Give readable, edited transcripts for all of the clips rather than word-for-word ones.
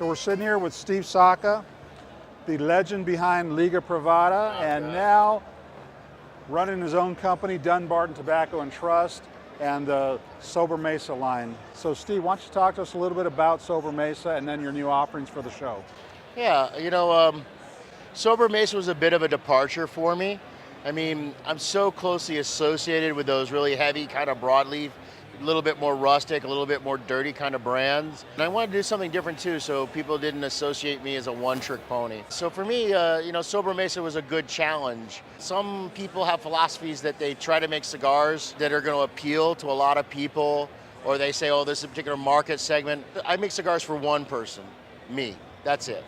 So we're sitting here with Steve Saka, the legend behind Liga Privada, and now running his own company, Dunbarton Tobacco and Trust, and the Sober Mesa line. So Steve, why don't you talk to us a little bit about Sober Mesa and then your new offerings for the show? Yeah, Sober Mesa was a bit of a departure for me. I mean, I'm so closely associated with those really heavy kind of broadleaf, a little bit more rustic, a little bit more dirty kind of brands. And I wanted to do something different too, so people didn't associate me as a one-trick pony. So for me, Sober Mesa was a good challenge. Some people have philosophies that they try to make cigars that are going to appeal to a lot of people, or they say, oh, this is a particular market segment. I make cigars for one person, me, that's it.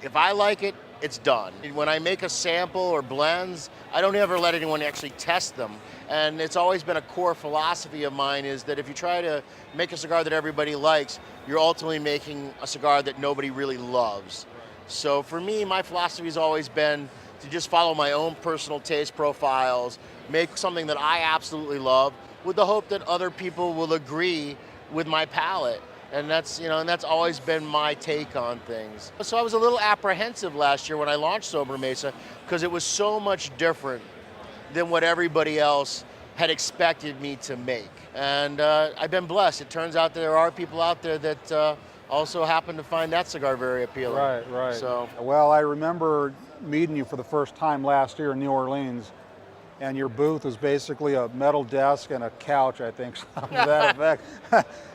If I like it, it's done. When I make a sample or blends, I don't ever let anyone actually test them. And it's always been a core philosophy of mine is that if you try to make a cigar that everybody likes, you're ultimately making a cigar that nobody really loves. So for me, my philosophy has always been to just follow my own personal taste profiles, make something that I absolutely love with the hope that other people will agree with my palate. And that's always been my take on things. So I was a little apprehensive last year when I launched Sober Mesa because it was so much different than what everybody else had expected me to make. And I've been blessed. It turns out there are people out there that also happen to find that cigar very appealing. Right. So, well, I remember meeting you for the first time last year in New Orleans, and your booth was basically a metal desk and a couch, I think, something to that effect.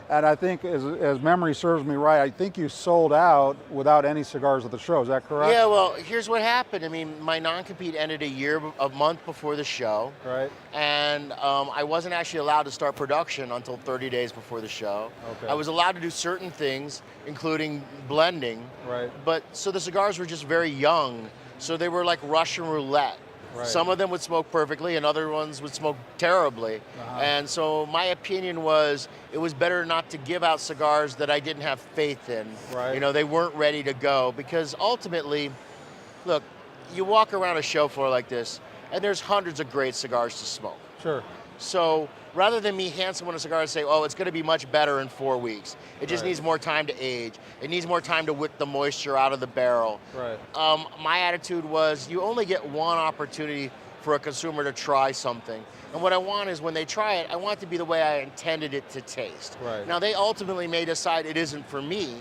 And I think, as memory serves me right, I think you sold out without any cigars at the show. Is that correct? yeah, well, here's what happened. I mean, my non-compete ended a month before the show. Right. And I wasn't actually allowed to start production until 30 days before the show. Okay. I was allowed to do certain things, including blending. Right. But so the cigars were just very young, so they were like Russian roulette. Right. Some of them would smoke perfectly and other ones would smoke terribly. And so my opinion was it was better not to give out cigars that I didn't have faith in. Right. They weren't ready to go because ultimately, look, you walk around a show floor like this and there's hundreds of great cigars to smoke. Sure. So rather than me hand someone a cigar and say, oh, it's going to be much better in 4 weeks, it just needs more time to age. It needs more time to wick the moisture out of the barrel. Right. My attitude was you only get one opportunity for a consumer to try something. And what I want is when they try it, I want it to be the way I intended it to taste. Right. Now, they ultimately may decide it isn't for me,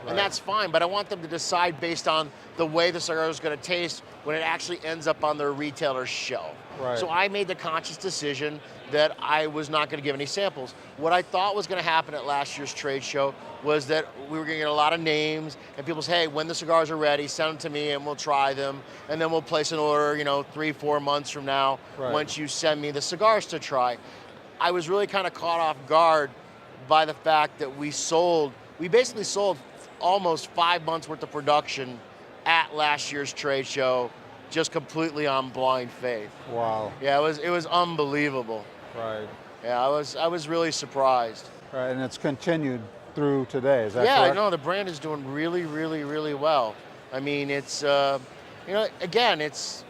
and that's fine, but I want them to decide based on the way the cigar is going to taste when it actually ends up on their retailer's shelf. Right. So I made the conscious decision that I was not going to give any samples. What I thought was going to happen at last year's trade show was that we were going to get a lot of names, and people say, hey, when the cigars are ready, send them to me and we'll try them, and then we'll place an order, 3-4 months from now, once you send me the cigars to try. I was really kind of caught off guard by the fact that we basically sold almost 5 months worth of production at last year's trade show, just completely on blind faith. Wow. Yeah, it was unbelievable. Right. Yeah, I was really surprised. Right, and it's continued through today, is that Yeah, correct? no, the brand is doing really, really, really well. I mean, it's, again, it's,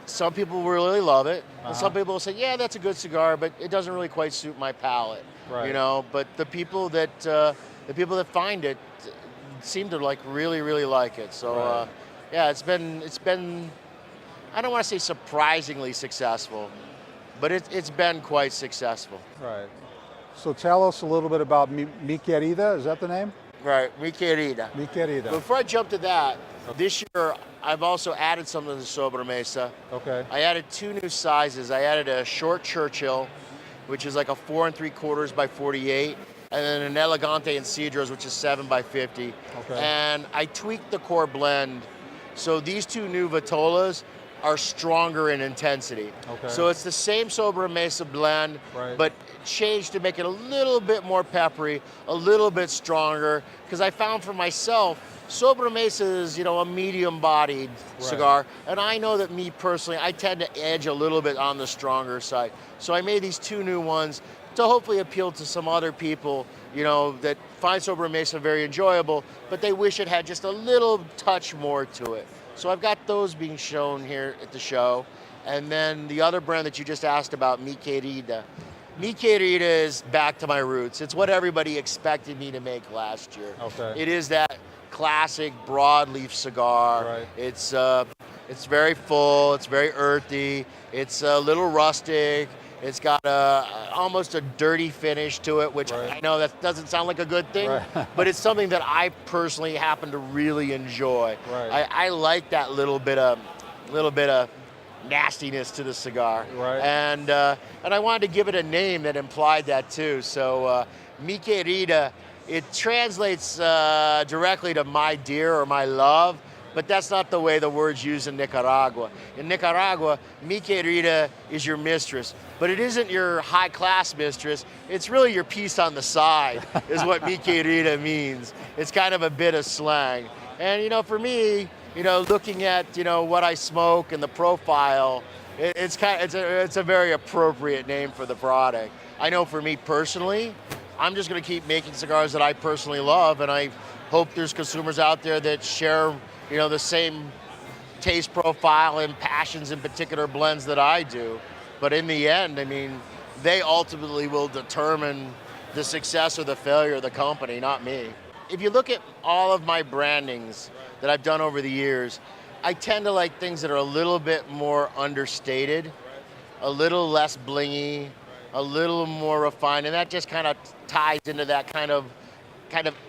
some people really love it, and some people will say, yeah, that's a good cigar, but it doesn't really quite suit my palate. Right. But the people that find it seem to really, really like it. So, yeah, it's been, I don't want to say surprisingly successful, but it's been quite successful. Right. So tell us a little bit about Mi Querida, is that the name? Right, Mi Querida. Mi Querida. Before I jump to that, this year I've also added something to Sober Mesa. Okay. I added 2 new sizes. I added a short Churchill, which is like a 4 3/4 by 48, and then an Elegante and Cedros, which is 7 by 50. Okay. And I tweaked the core blend. So these 2 new Vitolas are stronger in intensity. Okay. So it's the same Sober Mesa blend, but changed to make it a little bit more peppery, a little bit stronger, because I found for myself, Sober Mesa is, a medium-bodied cigar, and I know that me personally, I tend to edge a little bit on the stronger side. So I made these 2 new ones to hopefully appeal to some other people, that find Sober Mesa very enjoyable, but they wish it had just a little touch more to it. So I've got those being shown here at the show. And then the other brand that you just asked about, Mi Querida. Mi Querida is back to my roots. It's what everybody expected me to make last year. Okay. It is that classic broadleaf cigar. Right. It's very full. It's very earthy. It's a little rustic. It's got almost a dirty finish to it, which Right. I know that doesn't sound like a good thing, Right. but it's something that I personally happen to really enjoy. Right. I like that little bit of nastiness to the cigar, Right. and I wanted to give it a name that implied that too. So Mi Querida, it translates directly to my dear or my love, but that's not the way the word's used in Nicaragua. In Nicaragua, Mi Querida is your mistress, but it isn't your high-class mistress. It's really your piece on the side, is what Mi Querida means. It's kind of a bit of slang. And for me, looking at what I smoke and the profile, it's a very appropriate name for the product. I know for me personally, I'm just going to keep making cigars that I personally love, and I hope there's consumers out there that share the same taste profile and passions in particular blends that I do. But in the end, they ultimately will determine the success or the failure of the company, not me. If you look at all of my brandings that I've done over the years, I tend to like things that are a little bit more understated, a little less blingy, a little more refined, and that just kind of ties into that kind of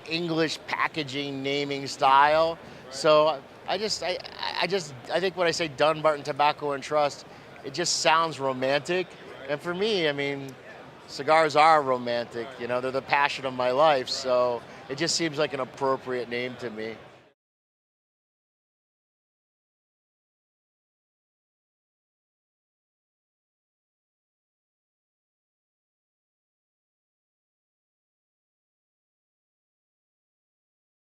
English packaging naming style. So I think when I say Dunbarton Tobacco and Trust, it just sounds romantic. And for me, cigars are romantic. They're the passion of my life. So it just seems like an appropriate name to me.